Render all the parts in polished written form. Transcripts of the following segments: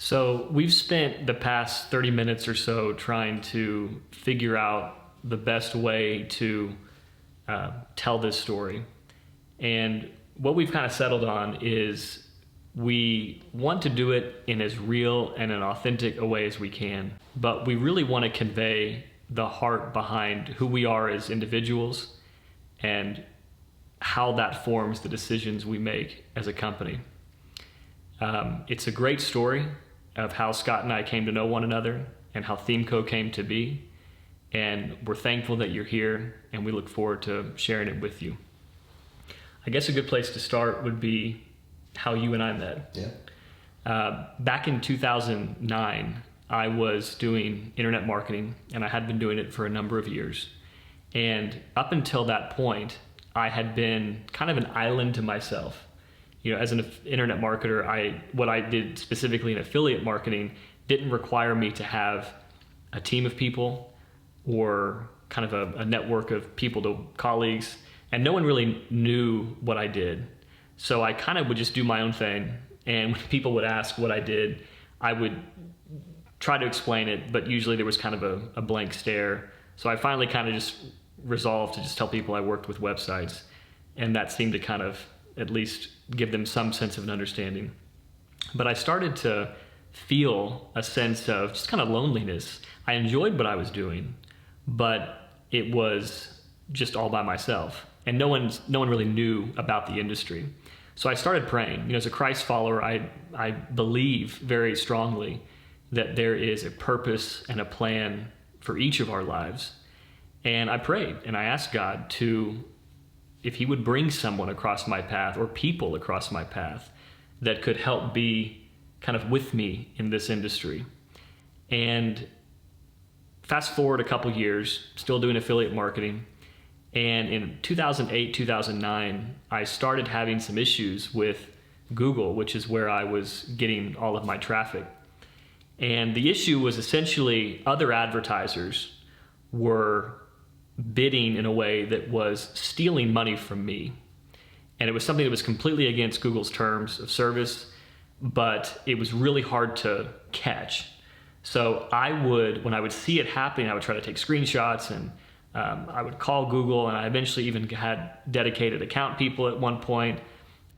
So we've spent the past 30 minutes or so trying to figure out the best way to tell this story. And what we've kind of settled on is we want to do it in as real and an authentic a way as we can, but we really want to convey the heart behind who we are as individuals and how that forms the decisions we make as a company. It's a great story of how Scott and I came to know one another and how Themeco came to be. And we're thankful that you're here, and we look forward to sharing it with you. I guess a good place to start would be how you and I met. Yeah. Back in 2009, I was doing internet marketing, and I had been doing it for a number of years. And up until that point, I had been kind of an island to myself. You know, as an internet marketer, what I did specifically in affiliate marketing didn't require me to have a team of people or kind of a network of people, colleagues, and no one really knew what I did. So I kind of would just do my own thing, and when people would ask what I did, I would try to explain it, but usually there was kind of a blank stare. So I finally kind of just resolved to just tell people I worked with websites, and that seemed to kind of at least give them some sense of an understanding. But I started to feel a sense of just kind of loneliness. I enjoyed what I was doing, but it was just all by myself, and no one really knew about the industry. So I started praying. You know, as a Christ follower, I believe very strongly that there is a purpose and a plan for each of our lives. And I prayed and I asked God if he would bring someone across my path or people across my path that could help be kind of with me in this industry. And fast forward a couple years, still doing affiliate marketing. And in 2008, 2009, I started having some issues with Google, which is where I was getting all of my traffic. And the issue was essentially other advertisers were bidding in a way that was stealing money from me. And it was something that was completely against Google's terms of service, but it was really hard to catch. So when I would see it happening, I would try to take screenshots, and I would call Google, and I eventually even had dedicated account people at one point,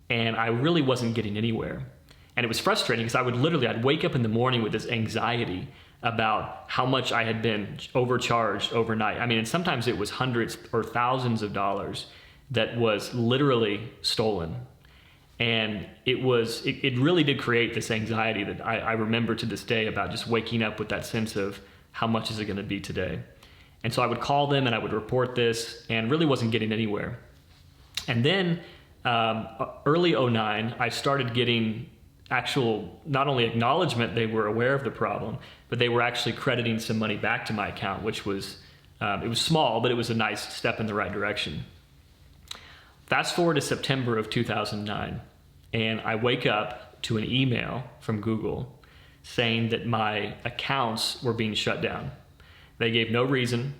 and I really wasn't getting anywhere. And it was frustrating because I'd wake up in the morning with this anxiety about how much I had been overcharged overnight. I mean, and sometimes it was hundreds or thousands of dollars that was literally stolen. And it really did create this anxiety that I remember to this day about just waking up with that sense of how much is it going to be today. And so I would call them and I would report this and really wasn't getting anywhere. And then early 2009, I started getting actual, not only acknowledgement they were aware of the problem, but they were actually crediting some money back to my account, which was, it was small, but it was a nice step in the right direction. Fast forward to September of 2009, and I wake up to an email from Google saying that my accounts were being shut down. They gave no reason,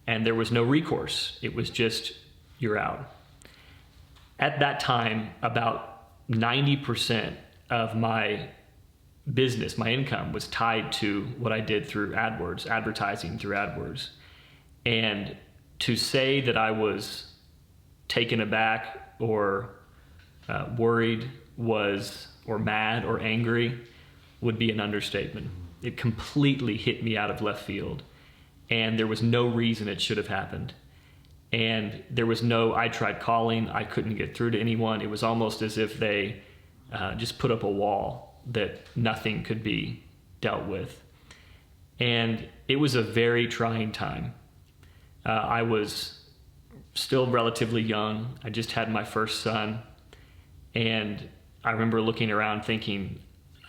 and there was no recourse. It was just, you're out. At that time, about 90% of my business, my income, was tied to what I did through AdWords, advertising through AdWords. And to say that I was taken aback or worried or mad or angry would be an understatement. It completely hit me out of left field, and there was no reason it should have happened. And I tried calling, I couldn't get through to anyone. It was almost as if they just put up a wall that nothing could be dealt with. And it was a very trying time. I was still relatively young. I just had my first son. And I remember looking around thinking,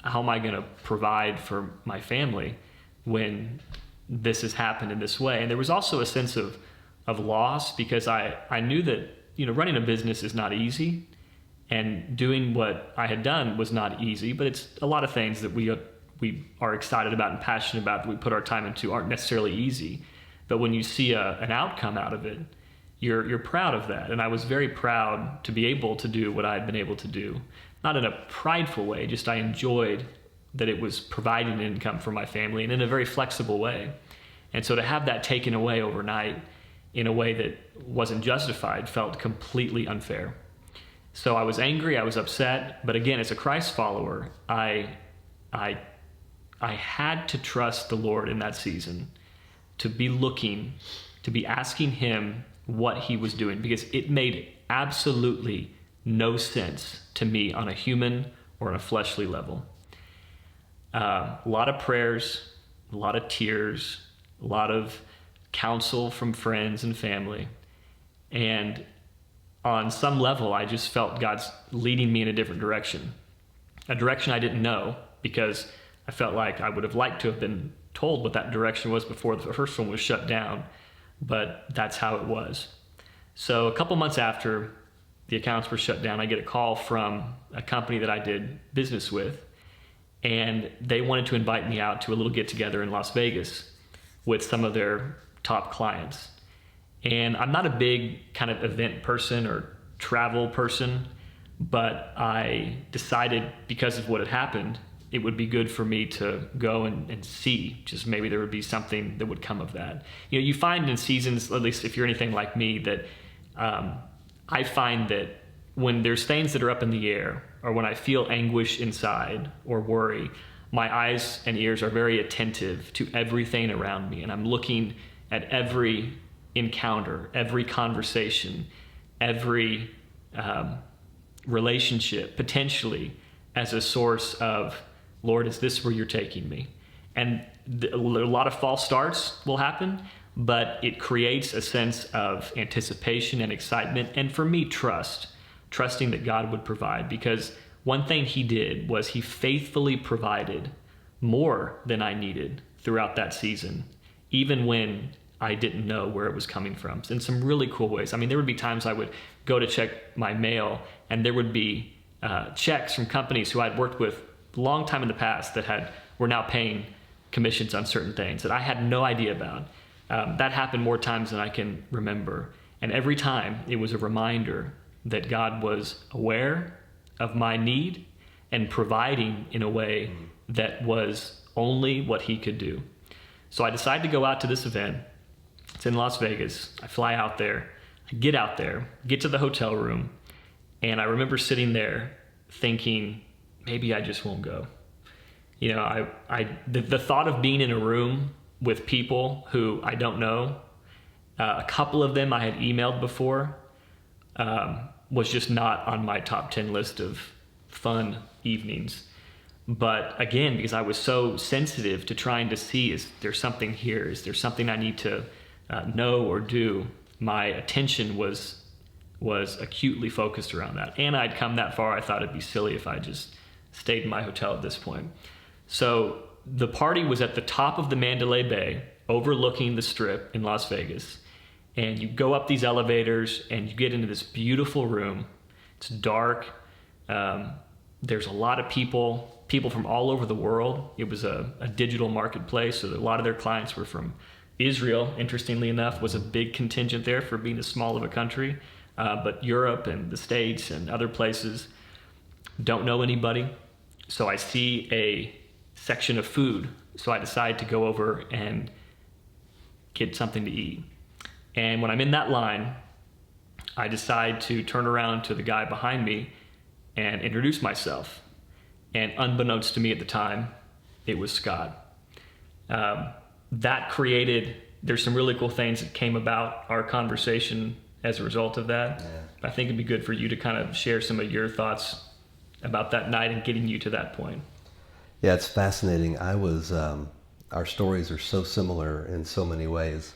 how am I going to provide for my family when this has happened in this way? And there was also a sense of loss, because I knew that, you know, running a business is not easy. And doing what I had done was not easy, but it's a lot of things that we are excited about and passionate about that we put our time into aren't necessarily easy. But when you see an outcome out of it, you're proud of that. And I was very proud to be able to do what I had been able to do. Not in a prideful way, just I enjoyed that it was providing income for my family and in a very flexible way. And so to have that taken away overnight in a way that wasn't justified felt completely unfair. So I was angry, I was upset, but again, as a Christ follower, I had to trust the Lord in that season, to be looking, to be asking him what he was doing, because it made absolutely no sense to me on a human or on a fleshly level. A lot of prayers, a lot of tears, a lot of counsel from friends and family. And on some level, I just felt God's leading me in a different direction, a direction I didn't know, because I felt like I would have liked to have been told what that direction was before the first one was shut down, but that's how it was. So a couple months after the accounts were shut down, I get a call from a company that I did business with, and they wanted to invite me out to a little get-together in Las Vegas with some of their top clients. And I'm not a big kind of event person or travel person, but I decided, because of what had happened, it would be good for me to go and see, just maybe there would be something that would come of that. You know, you find in seasons, at least if you're anything like me, that I find that when there's things that are up in the air, or when I feel anguish inside or worry, my eyes and ears are very attentive to everything around me, and I'm looking at every encounter, every conversation, every relationship, potentially as a source of, Lord, is this where you're taking me? And a lot of false starts will happen, but it creates a sense of anticipation and excitement, and for me, trusting that God would provide, because one thing he did was he faithfully provided more than I needed throughout that season, even when I didn't know where it was coming from, in some really cool ways. I mean, there would be times I would go to check my mail, and there would be checks from companies who I'd worked with a long time in the past that were now paying commissions on certain things that I had no idea about. That happened more times than I can remember. And every time it was a reminder that God was aware of my need and providing in a way that was only what he could do. So I decided to go out to this event. It's in Las Vegas. I fly out there. I get out there, get to the hotel room, and I remember sitting there thinking, maybe I just won't go. You know, the thought of being in a room with people who I don't know, a couple of them I had emailed before, was just not on my top 10 list of fun evenings. But again, because I was so sensitive to trying to see, is there something here? Is there something I need to know or do? My attention was acutely focused around that. And I'd come that far, I thought it'd be silly if I just stayed in my hotel at this point. So the party was at the top of the Mandalay Bay, overlooking the Strip in Las Vegas. And you go up these elevators and you get into this beautiful room. It's dark. There's a lot of people from all over the world. It was a digital marketplace, so a lot of their clients were from Israel, interestingly enough, was a big contingent there for being as small of a country. But Europe and the States and other places, don't know anybody. So I see a section of food. So I decide to go over and get something to eat. And when I'm in that line, I decide to turn around to the guy behind me and introduce myself. And unbeknownst to me at the time, it was Scott. That created, there's some really cool things that came about our conversation as a result of that. Yeah. I think it'd be good for you to kind of share some of your thoughts about that night and getting you to that point. Yeah, it's fascinating. Our stories are so similar in so many ways.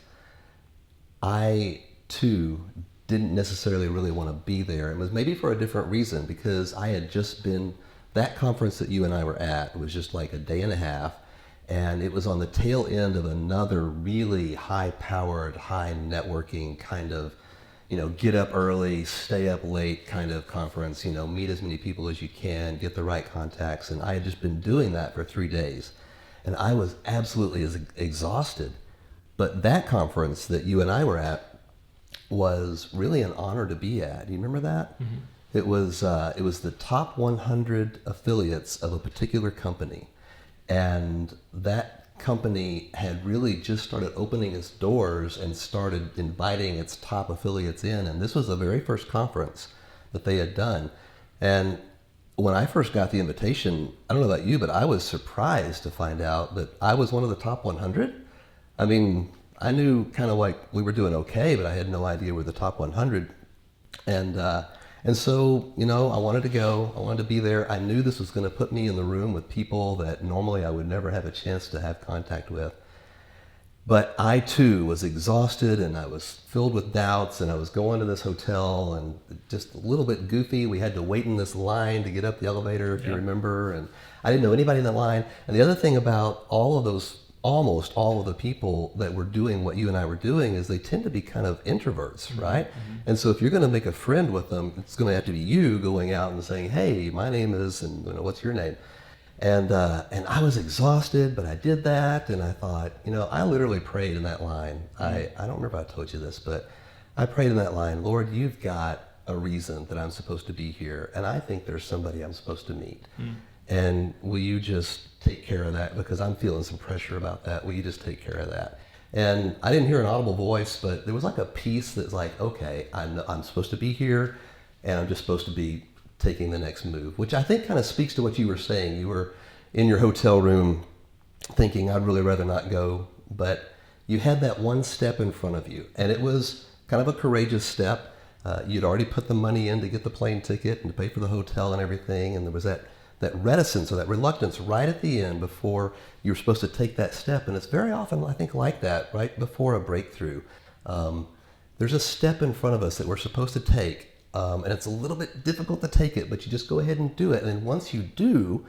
I, too, didn't necessarily really want to be there. It was maybe for a different reason, because I had just been, that conference that you and I were at, it was just like a day and a half, and it was on the tail end of another really high-powered, high networking kind of, get up early, stay up late kind of conference, meet as many people as you can, get the right contacts. And I had just been doing that for 3 days. And I was absolutely exhausted. But that conference that you and I were at was really an honor to be at. Do you remember that? Mm-hmm. It was the top 100 affiliates of a particular company. And that company had really just started opening its doors and started inviting its top affiliates in. And this was the very first conference that they had done. And when I first got the invitation, I don't know about you, but I was surprised to find out that I was one of the top 100. I mean, I knew kind of like we were doing okay, but I had no idea we're the top 100. And so, you know, I wanted to go. I wanted to be there. I knew this was going to put me in the room with people that normally I would never have a chance to have contact with. But I too was exhausted, and I was filled with doubts, and I was going to this hotel and just a little bit goofy. We had to wait in this line to get up the elevator, if you remember, and I didn't know anybody in that line. And the other thing about all of those, almost all of the people that were doing what you and I were doing, is they tend to be kind of introverts, right? And so if you're going to make a friend with them, it's going to have to be you going out and saying, hey, my name is, and you know, what's your name? And I was exhausted, but I did that, and I thought, you know, I literally prayed in that line. I don't remember if I told you this, but I prayed in that line, Lord, you've got a reason that I'm supposed to be here, and I think there's somebody I'm supposed to meet. And will you just take care of that? Because I'm feeling some pressure about that. Will you just take care of that? And I didn't hear an audible voice, but there was like a peace that's like, okay, I'm supposed to be here, and I'm just supposed to be taking the next move, which I think kind of speaks to what you were saying. You were in your hotel room thinking, I'd really rather not go, but you had that one step in front of you, and it was kind of a courageous step. You'd already put the money in to get the plane ticket and to pay for the hotel and everything, and there was that reticence or that reluctance right at the end before you're supposed to take that step. And it's very often, I think, like that, right before a breakthrough. There's a step in front of us that we're supposed to take, and it's a little bit difficult to take it, but you just go ahead and do it. And then once you do,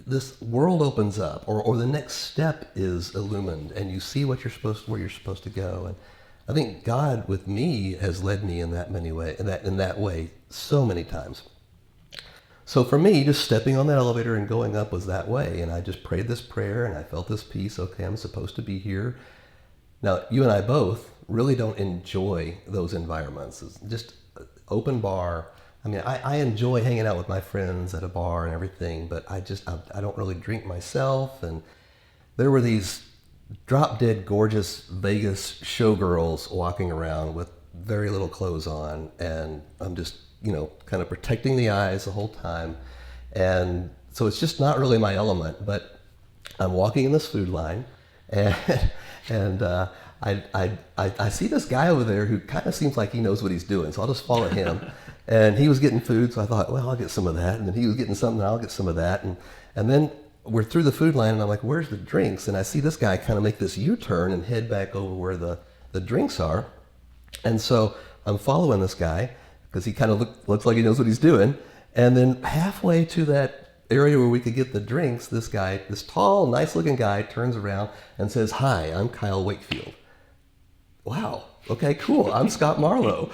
this world opens up, or the next step is illumined, and you see where you're supposed to go. And I think God with me has led me in that way so many times. So for me, just stepping on that elevator and going up was that way. And I just prayed this prayer, and I felt this peace. Okay, I'm supposed to be here. Now, you and I both really don't enjoy those environments. It's just open bar. I mean, I enjoy hanging out with my friends at a bar and everything, but I don't really drink myself. And there were these drop dead gorgeous Vegas showgirls walking around with very little clothes on, and I'm just, you know, kind of protecting the eyes the whole time. And so it's just not really my element, but I'm walking in this food line, and I see this guy over there who kind of seems like he knows what he's doing, so I'll just follow him. And he was getting food, so I thought, well, I'll get some of that. And then he was getting something, I'll get some of that. And then we're through the food line, and I'm like, where's the drinks? And I see this guy kind of make this U-turn and head back over where the drinks are. And so I'm following this guy, because he kind of looks like he knows what he's doing. And then halfway to that area where we could get the drinks, this tall, nice-looking guy turns around and says, hi, I'm Kyle Wakefield. Wow, okay, cool, I'm Scott Marlowe.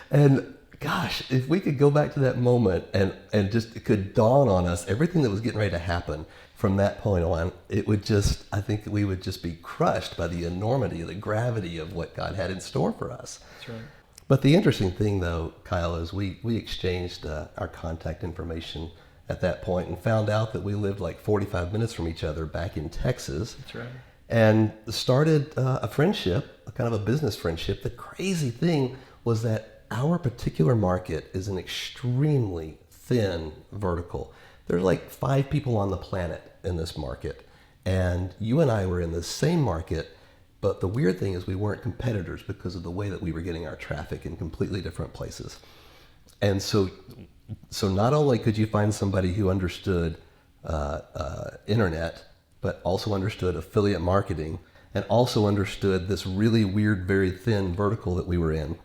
And gosh, if we could go back to that moment and just, it could dawn on us everything that was getting ready to happen from that point on, I think we would just be crushed by the enormity, the gravity of what God had in store for us. That's right. But the interesting thing, though, Kyle, is we exchanged our contact information at that point and found out that we lived like 45 minutes from each other back in Texas. That's right. And started a friendship, a kind of a business friendship. The crazy thing was that our particular market is an extremely thin vertical. There's like 5 people on the planet in this market. And you and I were in the same market. But the weird thing is we weren't competitors because of the way that we were getting our traffic in completely different places. And so not only could you find somebody who understood internet, but also understood affiliate marketing, and also understood this really weird, very thin vertical that we were in.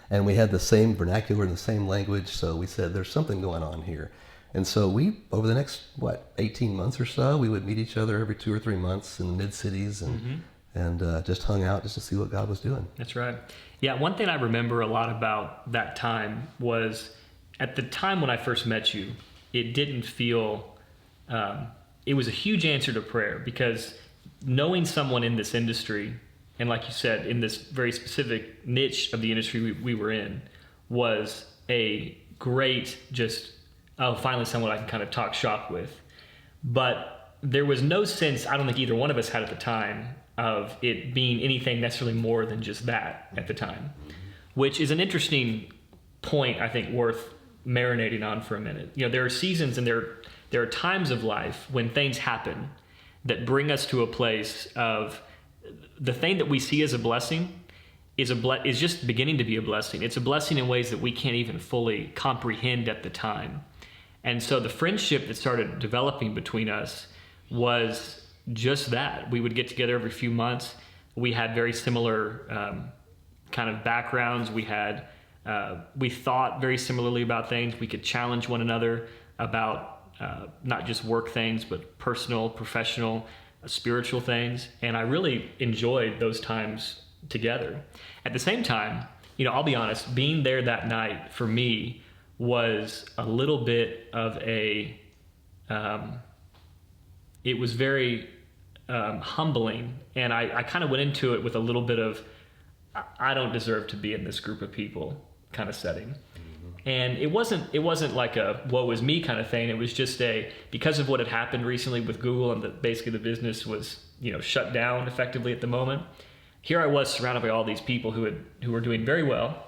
And we had the same vernacular and the same language, so we said, there's something going on here. And so we, over the next, 18 months or so, we would meet each other every 2 or 3 months in the mid-cities and just hung out just to see what God was doing. That's right. Yeah, one thing I remember a lot about that time was, at the time when I first met you, it didn't feel, it was a huge answer to prayer, because knowing someone in this industry, and like you said, in this very specific niche of the industry we were in, was a great finally someone I can kind of talk shop with. But there was no sense, I don't think either one of us had at the time, of it being anything necessarily more than just that at the time, which is an interesting point, I think, worth marinating on for a minute. There are seasons and there are times of life when things happen that bring us to a place of the thing that we see as a blessing is just beginning to be a blessing. It's a blessing in ways that we can't even fully comprehend at the time. And so the friendship that started developing between us was just that. We would get together every few months. We had very similar kind of backgrounds. We thought very similarly about things. We could challenge one another about not just work things, but personal, professional, spiritual things. And I really enjoyed those times together. At the same time, I'll be honest, being there that night for me was a little bit of it was very humbling. And I kind of went into it with a little bit of, I don't deserve to be in this group of people kind of setting. And it wasn't like a woe is me kind of thing. It was just because of what had happened recently with Google and basically the business was, shut down effectively at the moment. Here I was surrounded by all these people who were doing very well.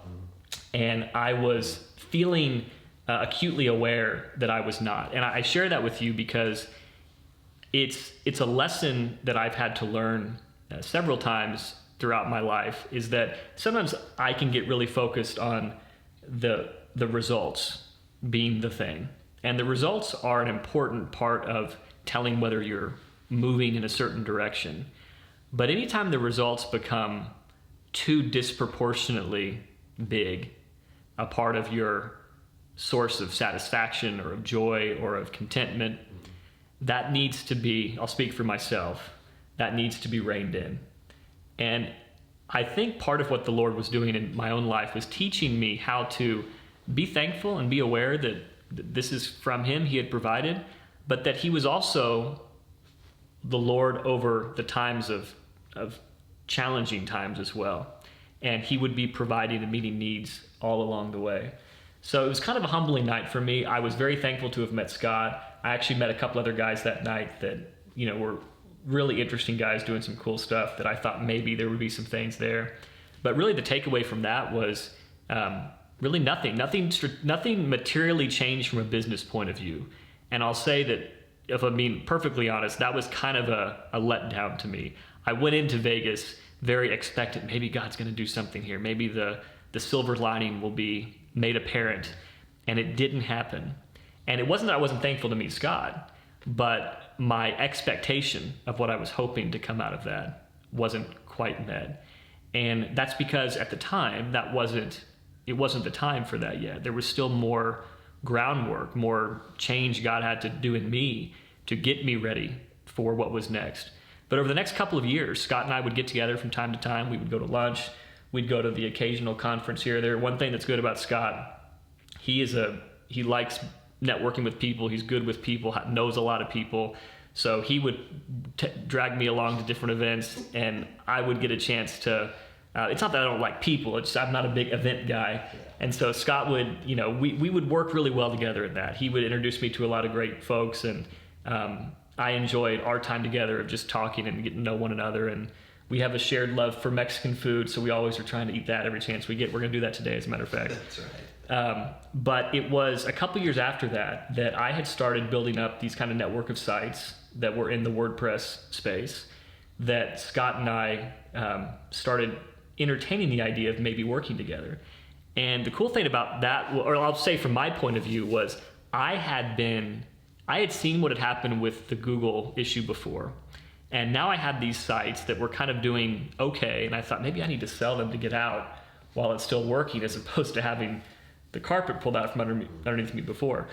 And I was feeling acutely aware that I was not. And I share that with you because it's a lesson that I've had to learn several times throughout my life, is that sometimes I can get really focused on the results being the thing. And the results are an important part of telling whether you're moving in a certain direction. But anytime the results become too disproportionately big, a part of your source of satisfaction or of joy or of contentment, that needs to be, I'll speak for myself, that needs to be reined in. And I think part of what the Lord was doing in my own life was teaching me how to be thankful and be aware that this is from Him, He had provided, but that He was also the Lord over the times of challenging times as well. And He would be providing and meeting needs all along the way. So it was kind of a humbling night for me. I was very thankful to have met Scott. I actually met a couple other guys that night that, were really interesting guys doing some cool stuff that I thought maybe there would be some things there. But really the takeaway from that was really nothing materially changed from a business point of view. And I'll say that, if I'm being perfectly honest, that was kind of a letdown to me. I went into Vegas very expectant, maybe God's going to do something here. Maybe the silver lining will be made apparent. And it didn't happen. And it wasn't that I wasn't thankful to meet Scott, but my expectation of what I was hoping to come out of that wasn't quite met. And that's because at the time, it wasn't the time for that yet. There was still more groundwork, more change God had to do in me to get me ready for what was next. But over the next couple of years, Scott and I would get together from time to time. We would go to lunch. We'd go to the occasional conference here or there. One thing that's good about Scott, he likes networking with people. He's good with people, knows a lot of people. So he would drag me along to different events, and I would get a chance to, it's not that I don't like people, I'm not a big event guy. And so Scott would, we would work really well together at that. He would introduce me to a lot of great folks, and I enjoyed our time together of just talking and getting to know one another. And we have a shared love for Mexican food, so we always are trying to eat that every chance we get. We're going to do that today, as a matter of fact. That's right. But it was a couple years after that I had started building up these kind of network of sites that were in the WordPress space, that Scott and I started entertaining the idea of maybe working together. And the cool thing about that, or I'll say from my point of view, was I had seen what had happened with the Google issue before. And now I had these sites that were kind of doing okay, and I thought maybe I need to sell them to get out while it's still working, as opposed to having the carpet pulled out from underneath me before.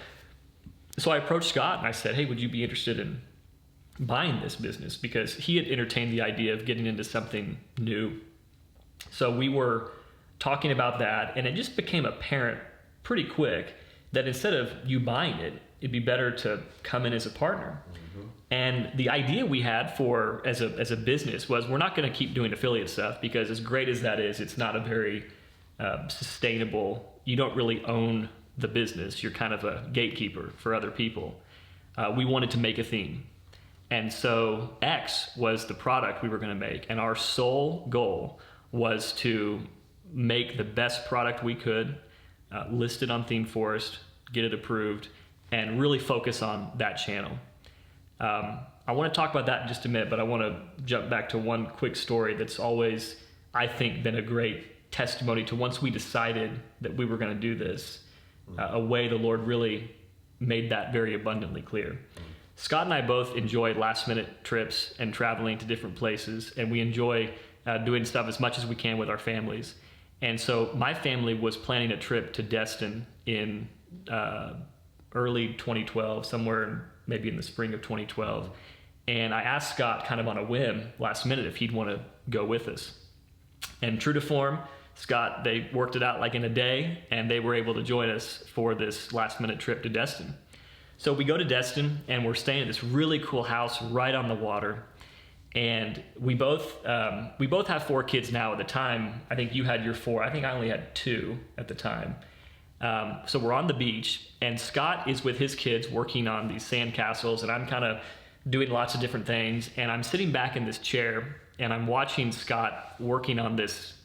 So I approached Scott and I said, hey, would you be interested in buying this business? Because he had entertained the idea of getting into something new. So we were talking about that, and it just became apparent pretty quick that instead of you buying it, it'd be better to come in as a partner. Mm-hmm. And the idea we had as a business was, we're not going to keep doing affiliate stuff, because as great as that is, it's not a very sustainable. You don't really own the business. You're kind of a gatekeeper for other people. we wanted to make a theme. And so X was the product we were going to make. And our sole goal was to make the best product we could, list it on ThemeForest, get it approved, and really focus on that channel. I want to talk about that in just a minute, but I want to jump back to one quick story that's always, I think, been a great testimony to once we decided that we were going to do this, a way the Lord really made that very abundantly clear. Scott and I both enjoy last-minute trips and traveling to different places, and we enjoy doing stuff as much as we can with our families. And so my family was planning a trip to Destin in early 2012, somewhere maybe in the spring of 2012. And I asked Scott kind of on a whim last minute if he'd want to go with us. And true to form, Scott, they worked it out like in a day, and they were able to join us for this last-minute trip to Destin. So we go to Destin, and we're staying at this really cool house right on the water. And we both have 4 kids now. At the time, I think you had your 4. I think I only had 2 at the time. So we're on the beach, and Scott is with his kids working on these sand castles, and I'm kind of doing lots of different things. And I'm sitting back in this chair, and I'm watching Scott working on this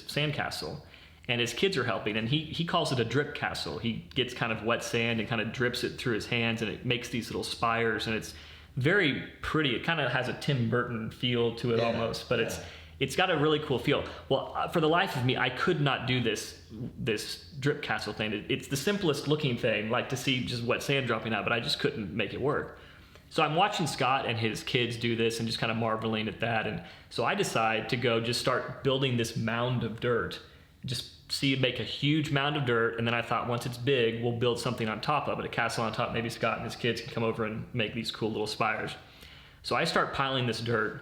sand castle. And his kids are helping, and he calls it a drip castle. He gets kind of wet sand and kind of drips it through his hands, and it makes these little spires, and it's very pretty. It kind of has a Tim Burton feel to it almost, but it's got a really cool feel. Well, for the life of me, I could not do this drip castle thing. It's the simplest looking thing, like to see just wet sand dropping out, but I just couldn't make it work. So I'm watching Scott and his kids do this and just kind of marveling at that. And so I decide to go just start building this mound of dirt. Just make a huge mound of dirt, and then I thought once it's big, we'll build something on top of it, a castle on top. Maybe Scott and his kids can come over and make these cool little spires. So I start piling this dirt,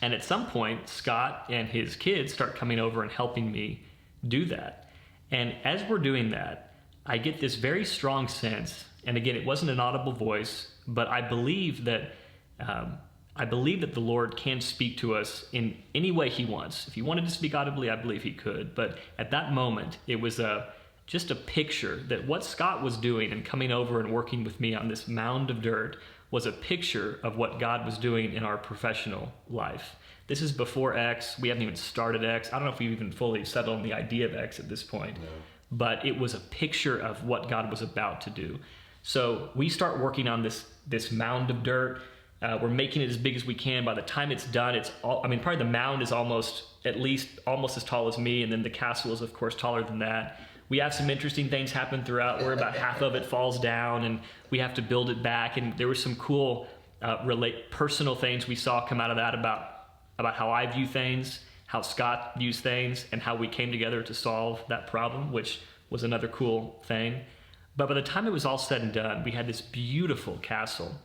and at some point, Scott and his kids start coming over and helping me do that. And as we're doing that, I get this very strong sense, and again, it wasn't an audible voice, but I believe that the Lord can speak to us in any way he wants. If he wanted to speak audibly, I believe he could. But at that moment, it was just a picture that what Scott was doing and coming over and working with me on this mound of dirt was a picture of what God was doing in our professional life. This is before X. We haven't even started X. I don't know if we've even fully settled on the idea of X at this point. No. But it was a picture of what God was about to do. So we start working on this mound of dirt. We're making it as big as we can. By the time it's done, probably the mound is almost as tall as me, and then the castle is, of course, taller than that. We have some interesting things happen throughout where about half of it falls down, and we have to build it back. And there were some cool personal things we saw come out of that about how I view things, how Scott views things, and how we came together to solve that problem, which was another cool thing. But by the time it was all said and done, we had this beautiful castle.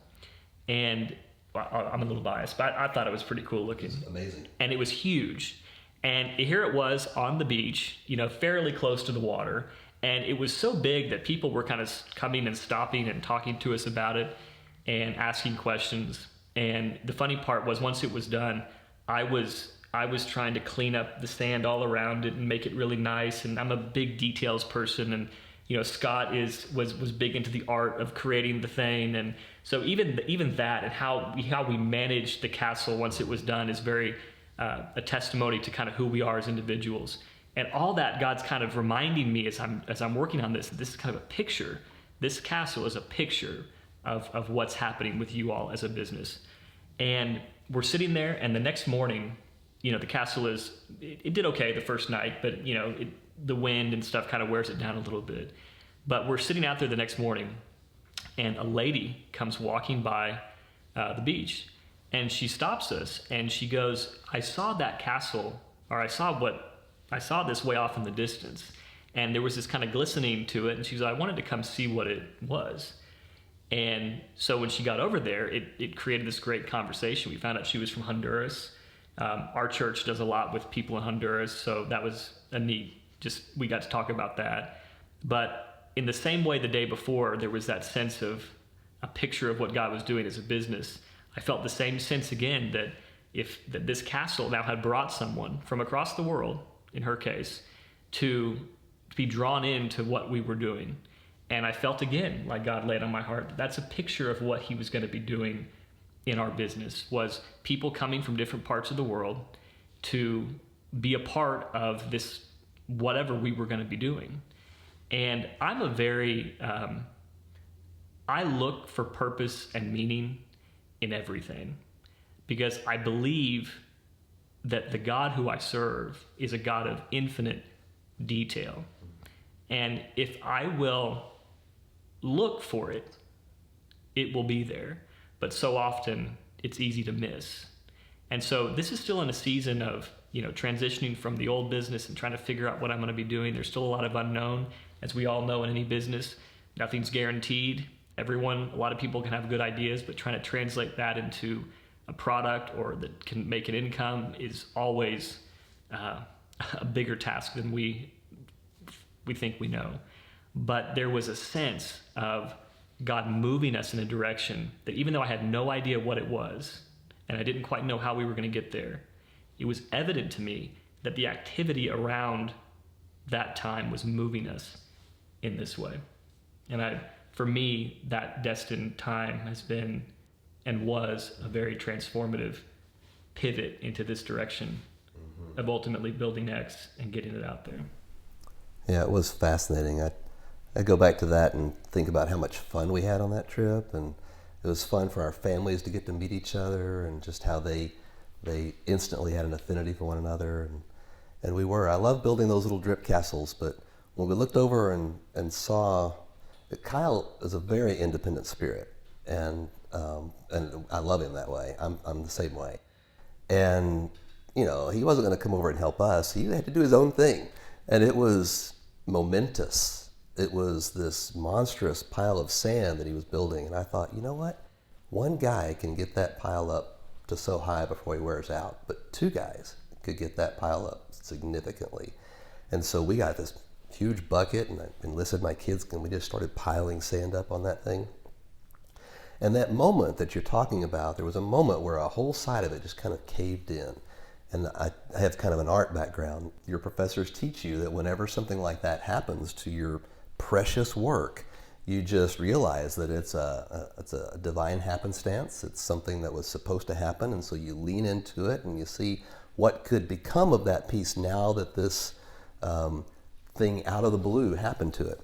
And I'm a little biased, but I thought it was pretty cool looking. It's amazing. And it was huge. And here it was on the beach, fairly close to the water. And it was so big that people were kind of coming and stopping and talking to us about it and asking questions. And the funny part was once it was done, I was trying to clean up the sand all around it and make it really nice. And I'm a big details person, and Scott was big into the art of creating the thing, and so even that and how we managed the castle once it was done is very a testimony to kind of who we are as individuals. And all that God's kind of reminding me as I'm working on this is kind of a picture. This castle is a picture of what's happening with you all as a business. And we're sitting there, and the next morning, the castle it did okay the first night, but the wind and stuff kind of wears it down a little bit. But we're sitting out there the next morning, and a lady comes walking by the beach, and she stops us, and she goes, I saw that castle, or I saw this way off in the distance, and there was this kind of glistening to it, and she's like, I wanted to come see what it was. And so when she got over there, it created this great conversation. We found out she was from Honduras. Our church does a lot with people in Honduras, so that was a neat, we got to talk about that. But in the same way the day before, there was that sense of a picture of what God was doing as a business. I felt the same sense again that this castle now had brought someone from across the world, in her case, to be drawn into what we were doing. And I felt again like God laid on my heart. That's a picture of what he was going to be doing in our business, was people coming from different parts of the world to be a part of this, whatever we were going to be doing. And I'm a very, I look for purpose and meaning in everything, because I believe that the God who I serve is a God of infinite detail. And if I will look for it, it will be there. But so often it's easy to miss. And so this is still in a season of, transitioning from the old business and trying to figure out what I'm going to be doing. There's still a lot of unknown. As we all know, in any business, nothing's guaranteed. A lot of people can have good ideas, but trying to translate that into a product or that can make an income is always a bigger task than we think we know. But there was a sense of God moving us in a direction that, even though I had no idea what it was, and I didn't quite know how we were going to get there, it was evident to me that the activity around that time was moving us in this way. And for me, that destined time has been and was a very transformative pivot into this direction of ultimately building X and getting it out there. Yeah, it was fascinating. I go back to that and think about how much fun we had on that trip, and it was fun for our families to get to meet each other, and just how they instantly had an affinity for one another, and I love building those little drip castles. But when we looked over and saw that Kyle is a very independent spirit, and I love him that way. I'm the same way, and he wasn't going to come over and help us. He had to do his own thing, and it was momentous. It was this monstrous pile of sand that he was building. And I thought, you know what? One guy can get that pile up to so high before he wears out, but two guys could get that pile up significantly. And so we got this huge bucket, and I enlisted my kids, and we just started piling sand up on that thing. And that moment that you're talking about, there was a moment where a whole side of it just kind of caved in. And I have kind of an art background. Your professors teach you that whenever something like that happens to your precious work, you just realize that it's a divine happenstance. It's something that was supposed to happen, and so you lean into it and you see what could become of that piece now that this thing out of the blue happened to it.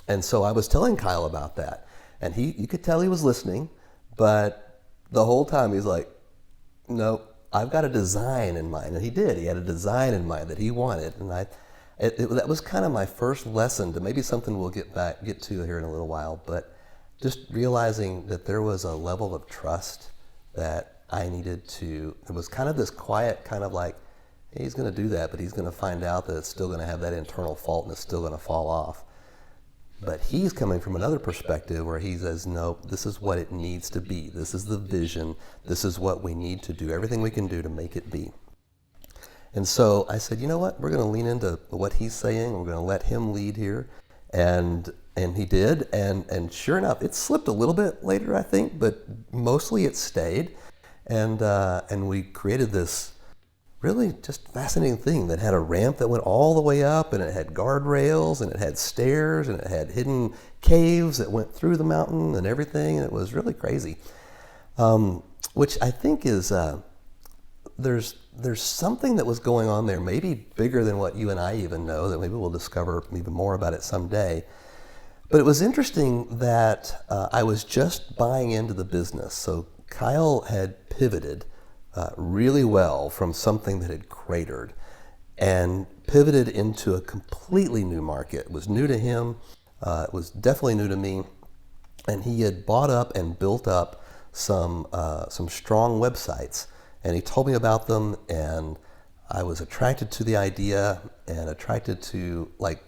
And so I was telling Kyle about that, and you could tell he was listening, but the whole time he's like, no, I've got a design in mind. And he did. He had a design in mind that he wanted, and that was kind of my first lesson to maybe something we'll get to here in a little while, but just realizing that there was a level of trust that I needed to. It was kind of this quiet kind of like, hey, he's going to do that, but he's going to find out that it's still going to have that internal fault and it's still going to fall off. But he's coming from another perspective where he says, no, this is what it needs to be. This is the vision. This is what we need to do. Everything we can do to make it be. And so I said, you know what? We're going to lean into what he's saying. We're going to let him lead here. And he did. And sure enough, it slipped a little bit later, I think, but mostly it stayed. And we created this really just fascinating thing that had a ramp that went all the way up, and it had guardrails, and it had stairs, and it had hidden caves that went through the mountain and everything. And it was really crazy, which I think is... There's something that was going on there, maybe bigger than what you and I even know, that maybe we'll discover even more about it someday. But it was interesting that I was just buying into the business. So Kyle had pivoted really well from something that had cratered and pivoted into a completely new market. It was new to him. It was definitely new to me. And he had bought up and built up some strong websites. And he told me about them, and I was attracted to the idea and attracted to like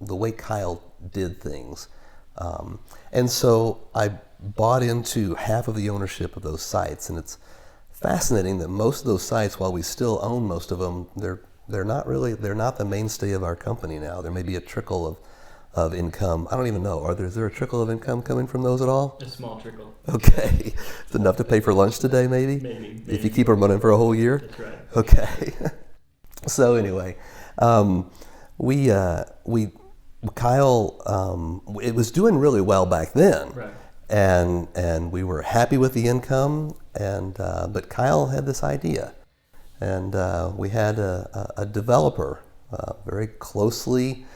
the way Kyle did things. And so I bought into half of the ownership of those sites. And it's fascinating that most of those sites, while we still own most of them, they're not the mainstay of our company now. There may be a trickle of income. I don't even know. Is there a trickle of income coming from those at all? A small trickle. Okay. It's enough to pay for lunch today, maybe? Maybe. If you keep them running for a whole year? That's right. Okay. So anyway, we Kyle, it was doing really well back then, Right. and we were happy with the income. And but Kyle had this idea, and we had a developer, very closely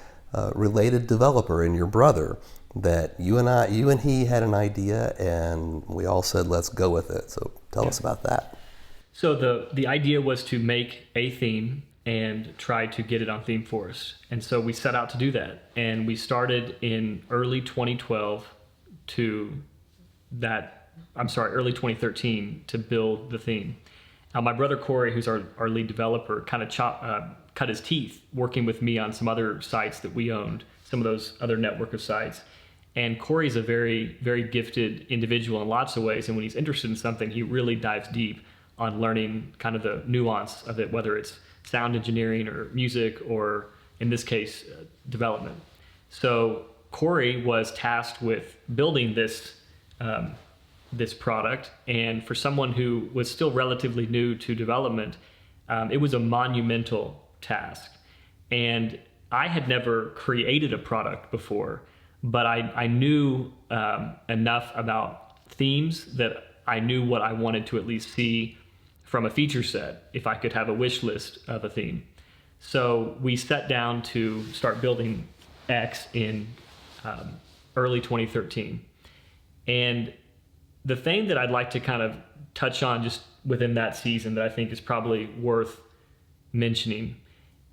related developer in your brother, that you and he had an idea, and we all said, let's go with it. So tell us about that. So the idea was to make a theme and try to get it on ThemeForest. And so we set out to do that. And we started in early 2012 early 2013 to build the theme. Now, my brother Corey, who's our lead developer, kind of cut his teeth working with me on some other sites that we owned, some of those other network of sites. And Corey's a very, very gifted individual in lots of ways. And when he's interested in something, he really dives deep on learning kind of the nuance of it, whether it's sound engineering or music, or in this case, development. So Corey was tasked with building this product. And for someone who was still relatively new to development, it was a monumental task. And I had never created a product before, but I knew enough about themes that I knew what I wanted to at least see from a feature set, if I could have a wish list of a theme. So we sat down to start building X in early 2013. And the thing that I'd like to kind of touch on just within that season that I think is probably worth mentioning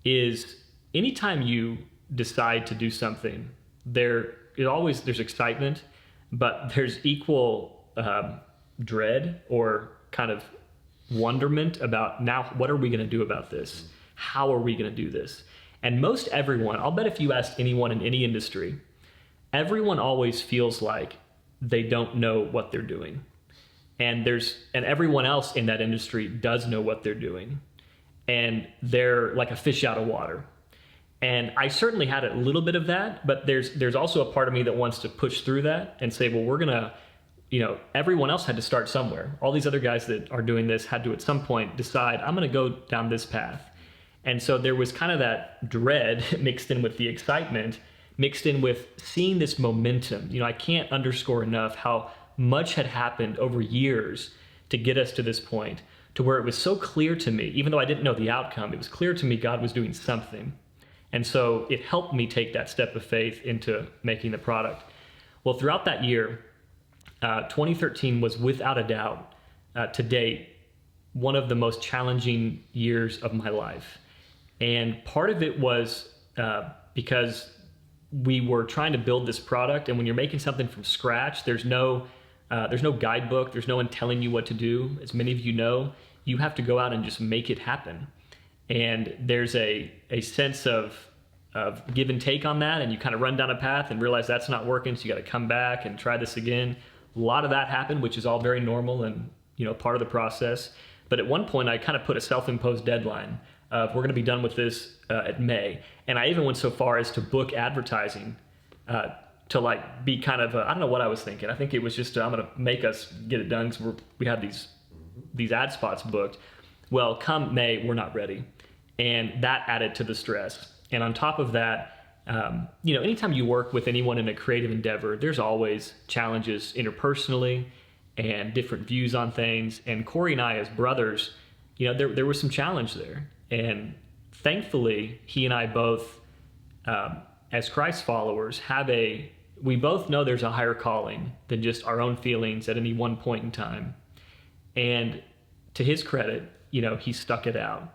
is anytime you decide to do something, there's excitement, but there's equal dread or kind of wonderment about, now what are we going to do about this? How are we going to do this? And most everyone, I'll bet if you ask anyone in any industry, everyone always feels like they don't know what they're doing. And everyone else in that industry does know what they're doing. And they're like a fish out of water. And I certainly had a little bit of that, but there's also a part of me that wants to push through that and say, well, we're going to, everyone else had to start somewhere. All these other guys that are doing this had to at some point decide, I'm going to go down this path. And so there was kind of that dread mixed in with the excitement, mixed in with seeing this momentum. I can't underscore enough how much had happened over years to get us to this point, to where it was so clear to me, even though I didn't know the outcome, it was clear to me God was doing something. And so it helped me take that step of faith into making the product. Well, throughout that year, 2013 was without a doubt, to date, one of the most challenging years of my life. And part of it was because we were trying to build this product, and when you're making something from scratch, there's no guidebook, there's no one telling you what to do. As many of you know, you have to go out and just make it happen. And there's a sense of give and take on that, and you kind of run down a path and realize that's not working, so you got to come back and try this again. A lot of that happened, which is all very normal and part of the process. But at one point, I kind of put a self-imposed deadline of we're going to be done with this at May. And I even went so far as to book advertising to like be kind of I don't know what I was thinking. I think it was just I'm going to make us get it done because we have these ad spots booked. Well, come May, we're not ready. And that added to the stress. And on top of that, anytime you work with anyone in a creative endeavor, there's always challenges interpersonally and different views on things. And Corey and I, as brothers, there was some challenge there. And thankfully, he and I both, as Christ followers, we both know there's a higher calling than just our own feelings at any one point in time. And to his credit, he stuck it out.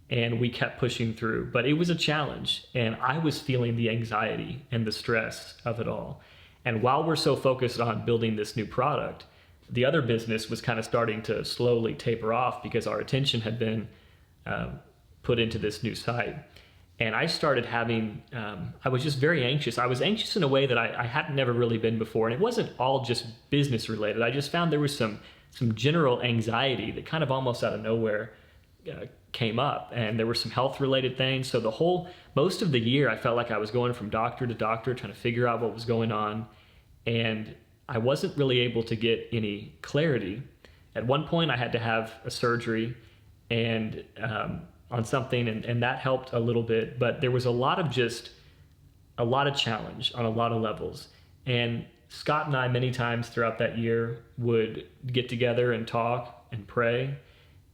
And we kept pushing through, but it was a challenge, and I was feeling the anxiety and the stress of it all. And while we're so focused on building this new product, the other business was kind of starting to slowly taper off because our attention had been put into this new site. And I started having, I was just very anxious. I was anxious in a way that I had never really been before, and it wasn't all just business related. I just found there was some general anxiety that kind of almost out of nowhere came up, and there were some health related things. So most of the year I felt like I was going from doctor to doctor trying to figure out what was going on, and I wasn't really able to get any clarity. At one point I had to have a surgery and on something, and that helped a little bit, but there was a lot of just a lot of challenge on a lot of levels. And Scott and I, many times throughout that year, would get together and talk and pray.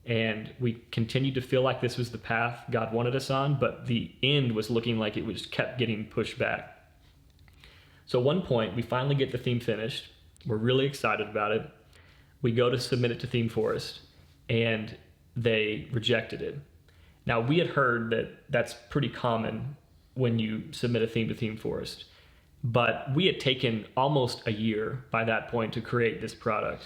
And we continued to feel like this was the path God wanted us on, but the end was looking like it was kept getting pushed back. So at one point, we finally get the theme finished. We're really excited about it. We go to submit it to Theme Forest, and they rejected it. Now, we had heard that that's pretty common when you submit a theme to Theme Forest, but we had taken almost a year by that point to create this product,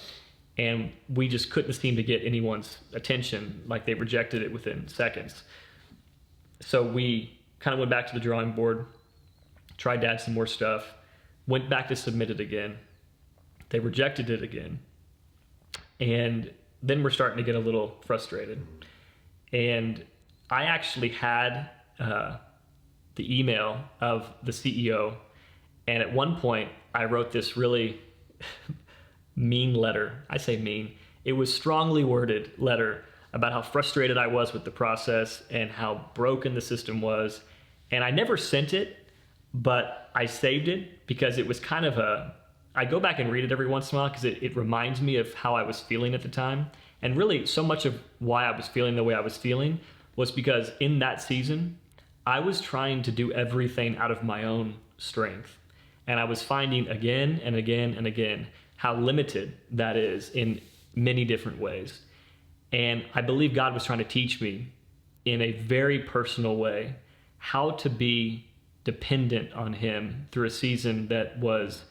and we just couldn't seem to get anyone's attention. Like, they rejected it within seconds. So we kind of went back to the drawing board, tried to add some more stuff, went back to submit it again. They rejected it again. And then we're starting to get a little frustrated. And I actually had the email of the CEO. And at one point, I wrote this really mean letter. I say mean. It was strongly worded letter about how frustrated I was with the process and how broken the system was. And I never sent it, but I saved it because it was kind of I go back and read it every once in a while because it reminds me of how I was feeling at the time. And really, so much of why I was feeling the way I was feeling was because in that season, I was trying to do everything out of my own strength. And I was finding again and again and again how limited that is in many different ways. And I believe God was trying to teach me in a very personal way how to be dependent on Him through a season that was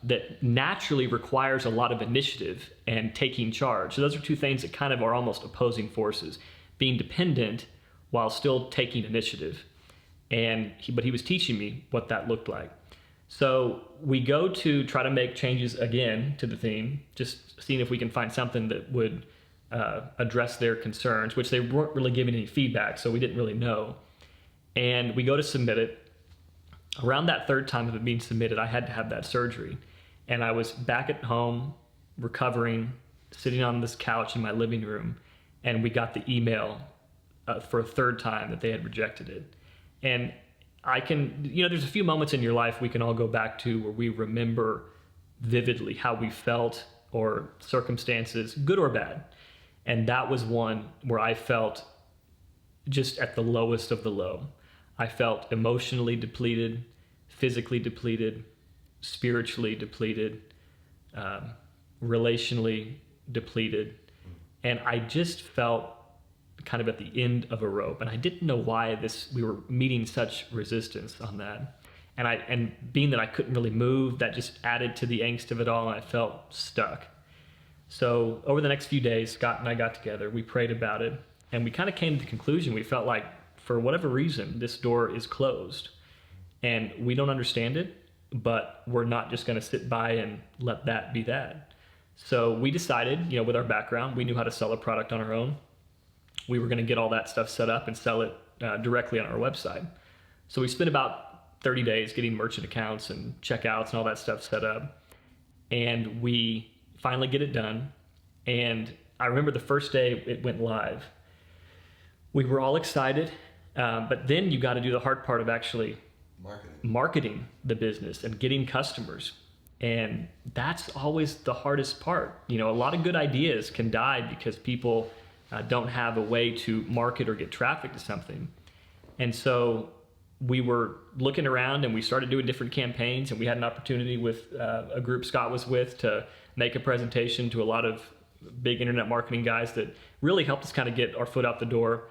that naturally requires a lot of initiative and taking charge. So those are two things that kind of are almost opposing forces: being dependent while still taking initiative. But he was teaching me what that looked like. So we go to try to make changes again to the theme, just seeing if we can find something that would address their concerns, which they weren't really giving any feedback, so we didn't really know. And we go to submit it. Around that third time of it being submitted, I had to have that surgery. And I was back at home, recovering, sitting on this couch in my living room, and we got the email for a third time that they had rejected it. And I can, there's a few moments in your life we can all go back to where we remember vividly how we felt or circumstances, good or bad. And that was one where I felt just at the lowest of the low. I felt emotionally depleted, physically depleted, spiritually depleted, relationally depleted. And I just felt kind of at the end of a rope. And I didn't know why we were meeting such resistance on that. And being that I couldn't really move, that just added to the angst of it all, and I felt stuck. So over the next few days, Scott and I got together, we prayed about it, and we kind of came to the conclusion, we felt like, for whatever reason, this door is closed. And we don't understand it, but we're not just going to sit by and let that be that. So we decided, with our background, we knew how to sell a product on our own. We were going to get all that stuff set up and sell it directly on our website. So we spent about 30 days getting merchant accounts and checkouts and all that stuff set up. And we finally get it done. And I remember the first day it went live. We were all excited, but then you got to do the hard part of actually marketing the business and getting customers. And that's always the hardest part. A lot of good ideas can die because people don't have a way to market or get traffic to something. And so we were looking around and we started doing different campaigns, and we had an opportunity with a group Scott was with to make a presentation to a lot of big internet marketing guys that really helped us kind of get our foot out the door,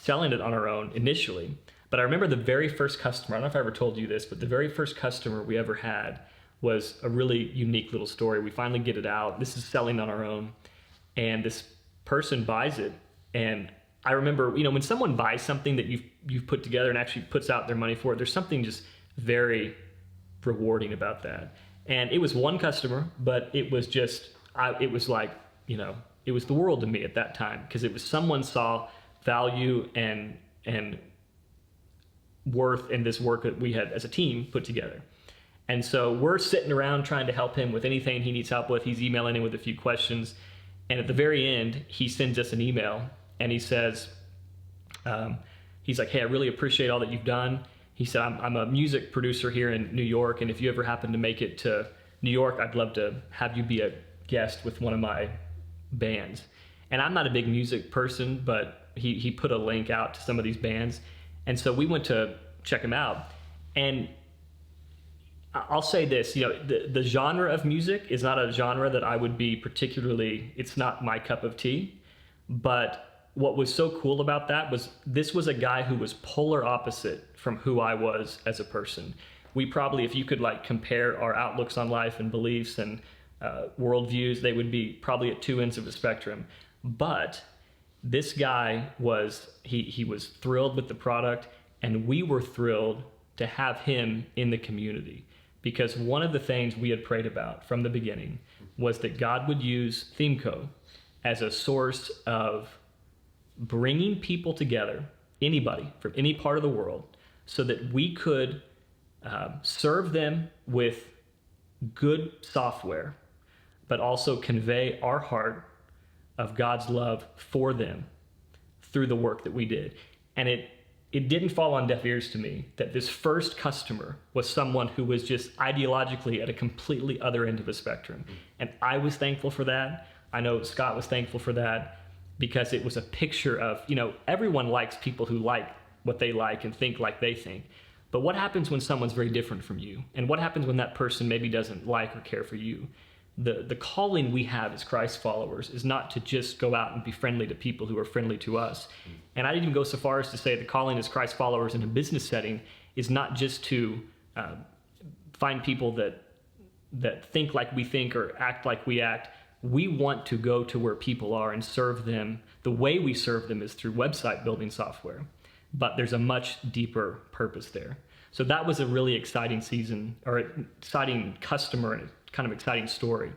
selling it on our own initially. But I remember the very first customer, I don't know if I ever told you this, but the very first customer we ever had was a really unique little story. We finally get it out. This is selling on our own. And this person buys it. And I remember, when someone buys something that you've put together and actually puts out their money for it, there's something just very rewarding about that. And it was one customer, but it was just, it was like, it was the world to me at that time, because it was someone saw value and worth in this work that we had as a team put together. And so we're sitting around trying to help him with anything he needs help with. He's emailing in with a few questions. And at the very end, he sends us an email and he says, he's like, "Hey, I really appreciate all that you've done." he said, I'm a music producer here in New York, and if you ever happen to make it to New York, I'd love to have you be a guest with one of my bands. And I'm not a big music person, but he put a link out to some of these bands. And so we went to check them out. And I'll say this, the genre of music is not a genre that I would be particularly, it's not my cup of tea. But what was so cool about that was this was a guy who was polar opposite from who I was as a person. We probably, if you could like compare our outlooks on life and beliefs and worldviews, they would be probably at two ends of the spectrum. But this guy he was thrilled with the product, and we were thrilled to have him in the community, because one of the things we had prayed about from the beginning was that God would use Themeco as a source of bringing people together, anybody from any part of the world, so that we could serve them with good software, but also convey our heart of God's love for them through the work that we did. And it didn't fall on deaf ears to me that this first customer was someone who was just ideologically at a completely other end of the spectrum. And I was thankful for that. I know Scott was thankful for that, because it was a picture of, everyone likes people who like what they like and think like they think. But what happens when someone's very different from you? And what happens when that person maybe doesn't like or care for you? The calling we have as Christ followers is not to just go out and be friendly to people who are friendly to us. And I didn't even go so far as to say the calling as Christ followers in a business setting is not just to find people that think like we think or act like we act. We want to go to where people are and serve them. The way we serve them is through website building software, but there's a much deeper purpose there. So that was a really exciting season, or exciting customer, and a kind of exciting story.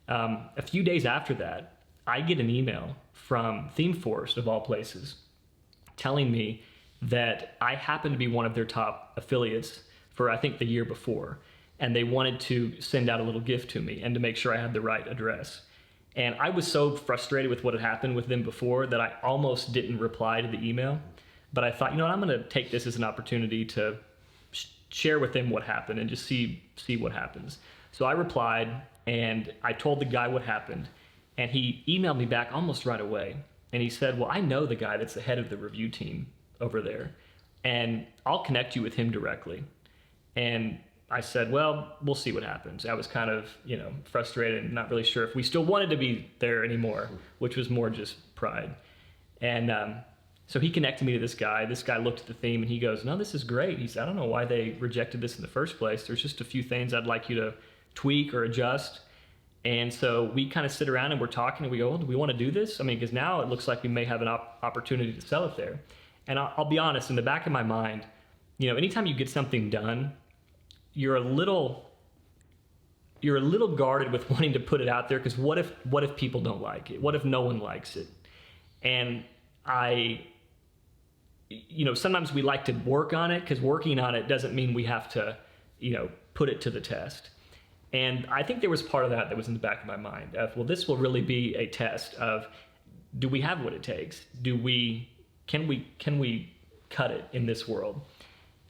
A few days after that, I get an email from ThemeForest, of all places, telling me that I happened to be one of their top affiliates for, I think, the year before. And they wanted to send out a little gift to me and to make sure I had the right address. And I was so frustrated with what had happened with them before that I almost didn't reply to the email. But I thought, I'm going to take this as an opportunity to share with them what happened and just see what happens. So I replied, and I told the guy what happened. And he emailed me back almost right away. And he said, well, I know the guy that's the head of the review team over there, and I'll connect you with him directly. And I said, well, we'll see what happens. I was kind of, frustrated and not really sure if we still wanted to be there anymore, which was more just pride. And so he connected me to this guy. This guy looked at the theme and he goes, no, this is great. He said, I don't know why they rejected this in the first place. There's just a few things I'd like you to tweak or adjust. And so we kind of sit around and we're talking and we go, well, do we want to do this? I mean, because now it looks like we may have an opportunity to sell it there. And I'll be honest, in the back of my mind, anytime you get something done, you're a little guarded with wanting to put it out there, because what if people don't like it? What if no one likes it? And sometimes we like to work on it, because working on it doesn't mean we have to, put it to the test. And I think there was part of that was in the back of my mind of, well, this will really be a test of, do we have what it takes? Can we cut it in this world?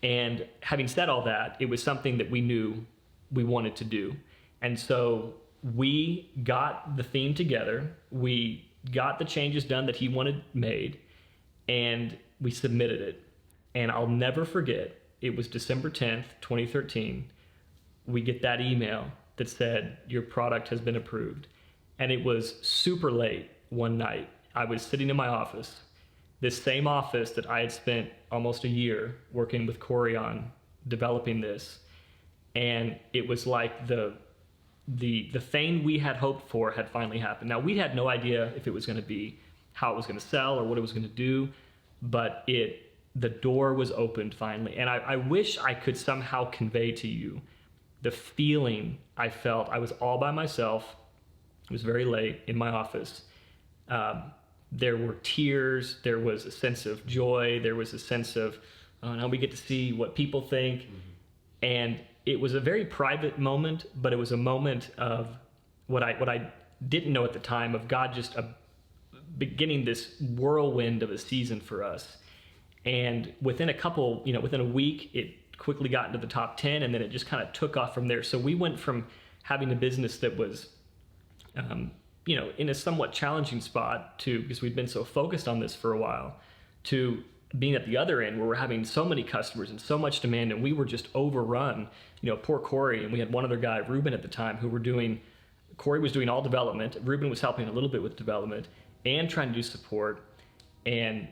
And having said all that, it was something that we knew we wanted to do. And so we got the theme together, we got the changes done that he wanted made, and we submitted it. And I'll never forget, it was December 10th, 2013. We get that email that said, your product has been approved. And it was super late one night. I was sitting in my office, this same office that I had spent almost a year working with Corey on developing this. And it was like the thing we had hoped for had finally happened. Now, we had no idea if it was going to be how it was going to sell or what it was going to do, but the door was opened finally. And I wish I could somehow convey to you the feeling I felt. I was all by myself. It was very late in my office. There were tears. There was a sense of joy. There was a sense of, oh, now we get to see what people think. Mm-hmm. And it was a very private moment, but it was a moment of what I didn't know at the time, of God just beginning this whirlwind of a season for us. And within within a week, it quickly got into the top 10, and then it just kind of took off from there. So we went from having a business that was, in a somewhat challenging spot because we'd been so focused on this for a while, to being at the other end where we're having so many customers and so much demand, and we were just overrun. Poor Corey, and we had one other guy, Ruben, at the time, Corey was doing all development. Ruben was helping a little bit with development and trying to do support, and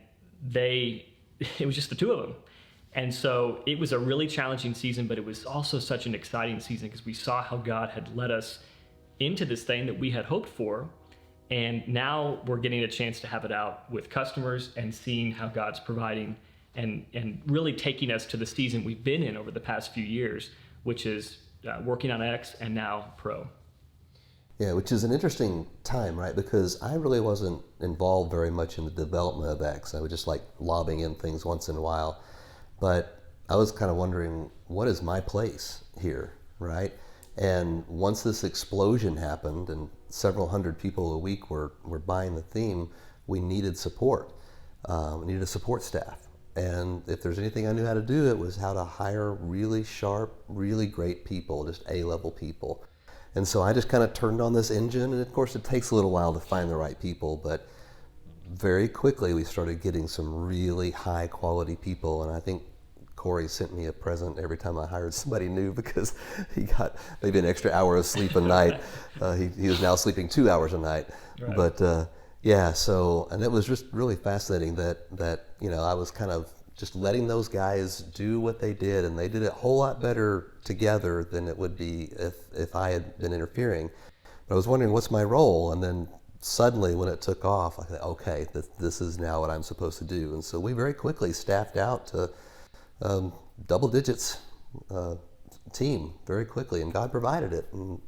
it was just the two of them. And so it was a really challenging season, but it was also such an exciting season because we saw how God had led us into this thing that we had hoped for. And now we're getting a chance to have it out with customers and seeing how God's providing and really taking us to the season we've been in over the past few years, which is working on X and now Pro. Yeah, which is an interesting time, right? Because I really wasn't involved very much in the development of X. I was just like lobbing in things once in a while. But I was kind of wondering, what is my place here, right? And once this explosion happened and several hundred people a week were buying the theme, we needed support. We needed a support staff. And if there's anything I knew how to do, it was how to hire really sharp, really great people, just A-level people. And so I just kind of turned on this engine, and of course it takes a little while to find the right people, but very quickly we started getting some really high quality people. And I think Corey sent me a present every time I hired somebody new because he got maybe an extra hour of sleep a night. He was now sleeping 2 hours a night. Right. But and it was just really fascinating that I was kind of just letting those guys do what they did, and they did it a whole lot better together than it would be if I had been interfering. But I was wondering, what's my role? And then suddenly when it took off, I thought, okay, this is now what I'm supposed to do. And so we very quickly staffed out to double digits team very quickly, and God provided it. And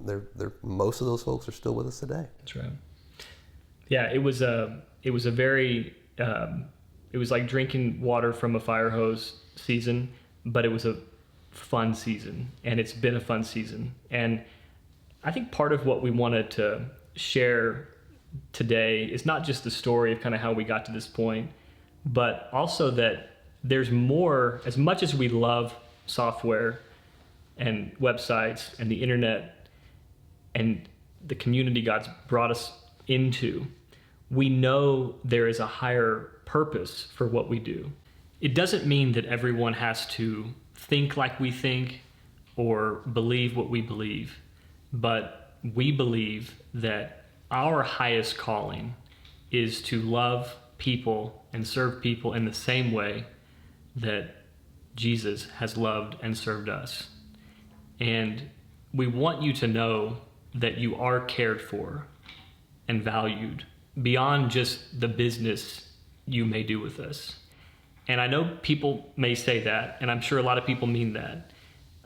most of those folks are still with us today. That's right. Yeah, it was like drinking water from a fire hose season, but it was a fun season, and it's been a fun season. And I think part of what we wanted to share today is not just the story of kind of how we got to this point, but also that there's more. As much as we love software and websites and the internet and the community God's brought us into, we know there is a higher purpose for what we do. It doesn't mean that everyone has to think like we think or believe what we believe, but we believe that our highest calling is to love people and serve people in the same way that Jesus has loved and served us. And we want you to know that you are cared for and valued beyond just the business you may do with us. And I know people may say that, and I'm sure a lot of people mean that,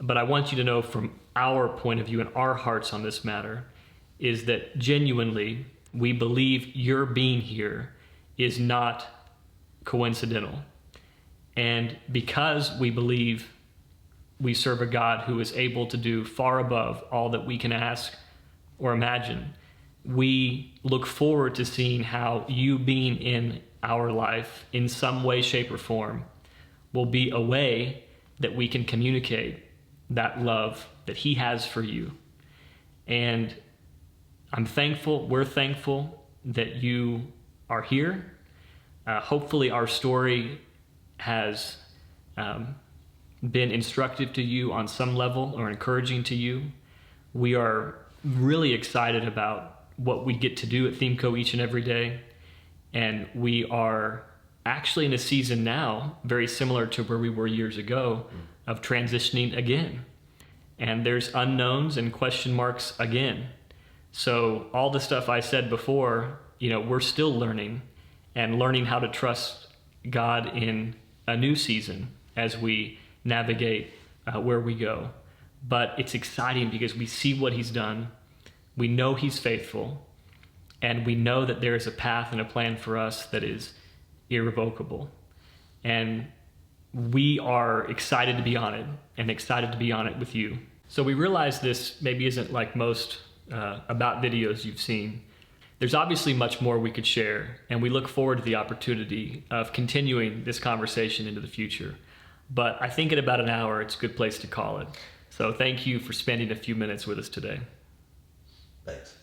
but I want you to know from our point of view and our hearts on this matter is that genuinely we believe your being here is not coincidental. And because we believe we serve a God who is able to do far above all that we can ask or imagine, we look forward to seeing how you being in our life in some way, shape, or form will be a way that we can communicate that love that he has for you. And we're thankful that you are here. Hopefully our story has been instructive to you on some level or encouraging to you. We are really excited about what we get to do at Themeco each and every day. And we are actually in a season now very similar to where we were years ago of transitioning again. And there's unknowns and question marks again. So all the stuff I said before, we're still learning and learning how to trust God in a new season as we navigate where we go. But it's exciting because we see what he's done. We know he's faithful, and we know that there is a path and a plan for us that is irrevocable. And we are excited to be on it and excited to be on it with you. So we realize this maybe isn't like most about videos you've seen, There's obviously much more we could share, and we look forward to the opportunity of continuing this conversation into the future. But I think in about an hour, it's a good place to call it. So thank you for spending a few minutes with us today. Thanks.